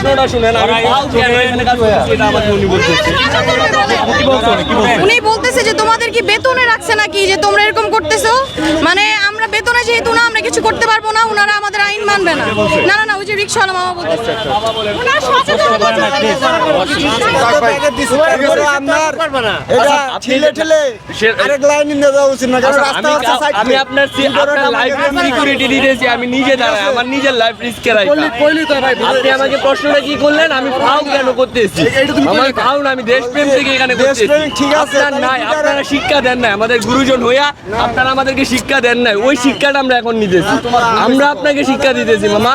প্রশ্নটা শুনেন, আমি ফাউ কেন এখানে কাজ করছি এটা আমাকে উনি বলতেছে। উনি বলতেছে যে তোমাদের কি বেতনে রাখছে নাকি যে তোমরা এরকম করতেছো, মানে আমরা বেতনে যেহেতু না আমরা কিছু করতে পারবো না, ওনারা আমাদের আইন মানবে না। না না না, ওই যে রিকশাওয়ালা মামা বলতেছে ওনার সচেতনতা আমি আপনার লাইফ সিকিউরিটি দিতেছি, আমি নিজে দাঁড়াই, আমার নিজের লাইফ রিস্কে রাখি। আপনি আমাকে প্রশ্নটা কি করলেন, আমি ফাউ কেন করতেছি? আমার ফাউ না, আমি দেশপ্রেম থেকে এখানে করতেছি। আপনার নাই, আপনারা শিক্ষা দেন নাই, আমাদের গুরুজন হইয়া আপনারা আমাদেরকে শিক্ষা দেন নাই, ওই শিক্ষাটা আমরা এখন নিতেছি। আমরা আপনাকে শিক্ষা দিতেছি মামা।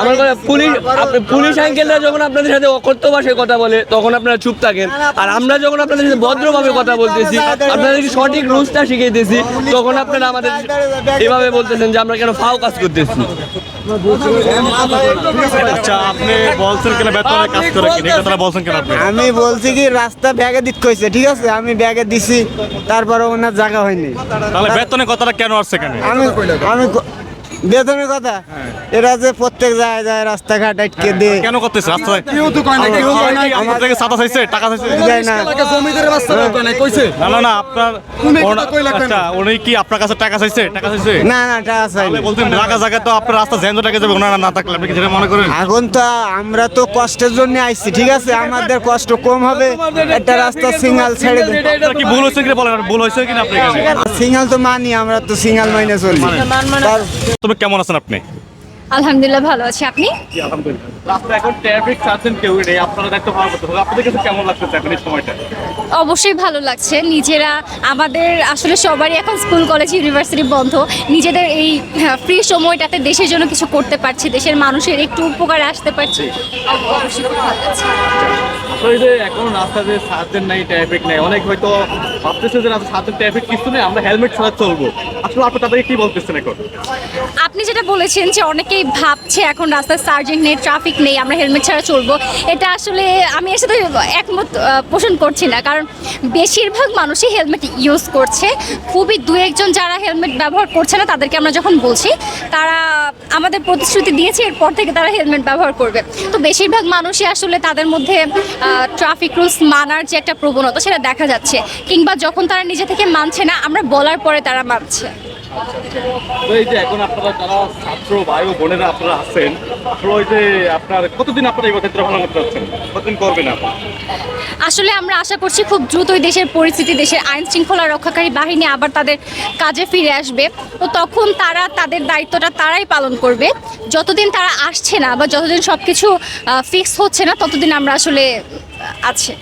আমার কথা পুলিশ আঙ্কেলরা যখন আপনাদের সাথে অকথ্য ভাষায় কথা বলে তখন আপনারা চুপ থাকেন, আর আমরা যখন আপনাদের সাথে ভদ্রভাবে কথা বলতেছি, আপনাদেরকে সঠিক রুলসটা শিখিয়েতেছি, তখন আপনারা আমাদের এভাবে বলতেছেন যে আমরা কেন ফাও কাজ করতেছি। আচ্ছা, আপনি বলছেন কেন বেতনে কাজ করে কি এই কথাটা বলছেন কেন আপনি? আমি বলছি কি রাস্তা ব্যাগে দিতে কইছে, ঠিক আছে, আমি ব্যাগে দিছি, তারপরে ওনার জায়গা হয়নি। তাহলে বেতনের কথাটা কেন আসছে কেন? আমি বেতনের কথা এরা যে প্রত্যেক জায়গায় রাস্তাঘাট আটকে দে কেন করতেছে রাস্তায়? আমাদের থেকে সাদা চাইছে, টাকা চাইছে যায় না। না না না, আপনার আচ্ছা, উনি কি আপনার কাছে টাকা চাইছে? টাকা চাইছে না না, টাকা চাইনি। তাহলে বলতেন জায়গা জায়গা তো আপনার রাস্তা জ্যান্ত টাকা যাবে, ওনারা না থাকলে আপনি কি যেটা মনে করেন? এখন তো আমরা তো কষ্টের জন্য আইছি, ঠিক আছে, আমাদের কষ্ট কম হবে, একটা রাস্তা সিঙ্গাল ছেড়ে দেন। আপনার কি ভুল হয়েছে কিনা বলেন, ভুল হয়েছে কিনা আপনি এখানে? সিঙ্গাল তো মানি, আমরা তো সিঙ্গাল মাইনে চলি। তবে কেমন আছেন আপনি? আলহামদুলিল্লাহ ভালো আছি, আপনি? রাস্তা এখন ট্রাফিক চাচ্ছেন কেউ নেই, আপনারা দায়িত্ব পালন করতে হবে। আপনাদের কাছে কেমন লাগতেছে এখন এই সময়টা? অবশ্যই ভালো লাগছে। নিজেরা আমাদের আসলে সবারই এখন স্কুল কলেজ ইউনিভার্সিটি বন্ধ, নিজেদের এই ফ্রি সময়টাতে দেশের জন্য কিছু করতে পারছি, দেশের মানুষের একটু উপকারে আসতে পারছি, অবশ্যই খুব ভালো লাগছে। আসলে যে এখন রাস্তাতে সার্জেন্ট নাই, ট্রাফিক নাই, অনেক হয়তো ভাবতেছে যে রাস্তা সার্জেন্ট ট্রাফিক কিছু নেই, আমরা হেলমেট ছাড়া চলবো। আসলে আপনি তাদেরকে কি বলতেছেন এখন? আপনি যেটা বলেছেন যে অনেকেই ভাবছে এখন রাস্তায় সার্জেন্ট নেই, ট্রাফিক নেই, আমরা হেলমেট ছাড়া চলবো, এটা আসলে আমি এর সাথে একমত পোষণ করছি না। কারণ বেশিরভাগ মানুষই হেলমেট ইউজ করছে, খুবই দু একজন যারা হেলমেট ব্যবহার করছে না তাদেরকে আমরা যখন বলছি তারা আমাদের প্রতিশ্রুতি দিয়েছে এরপর থেকে তারা হেলমেট ব্যবহার করবে। তো বেশিরভাগ মানুষই আসলে তাদের মধ্যে ট্রাফিক রুলস মানার যে একটা প্রবণতা সেটা দেখা যাচ্ছে, কিংবা যখন তারা নিজে থেকে মানছে না আমরা বলার পরে তারা মানছে। তো এই যে এখন আপনারা যারা ছাত্র ভাই ও বোনেরা আপনারা আছেন, আসলে ওই যে আপনার কতদিন আপনারা এই ক্ষেত্রে ভালো করতে চাচ্ছেন, কতদিন করবেন আপনারা? আসলে আমরা আশা করছি খুব দ্রুতই দেশের পরিস্থিতি, দেশের আইন শৃঙ্খলা রক্ষাকারী বাহিনী আবার তাদের কাজে ফিরে আসবে। তো তখন তারা তাদের দায়িত্বটা তারাই পালন করবে। যতদিন তারা আসছে না বা যতদিন সব কিছু ফিক্স হচ্ছে না ততদিন আমরা আসলে আছে।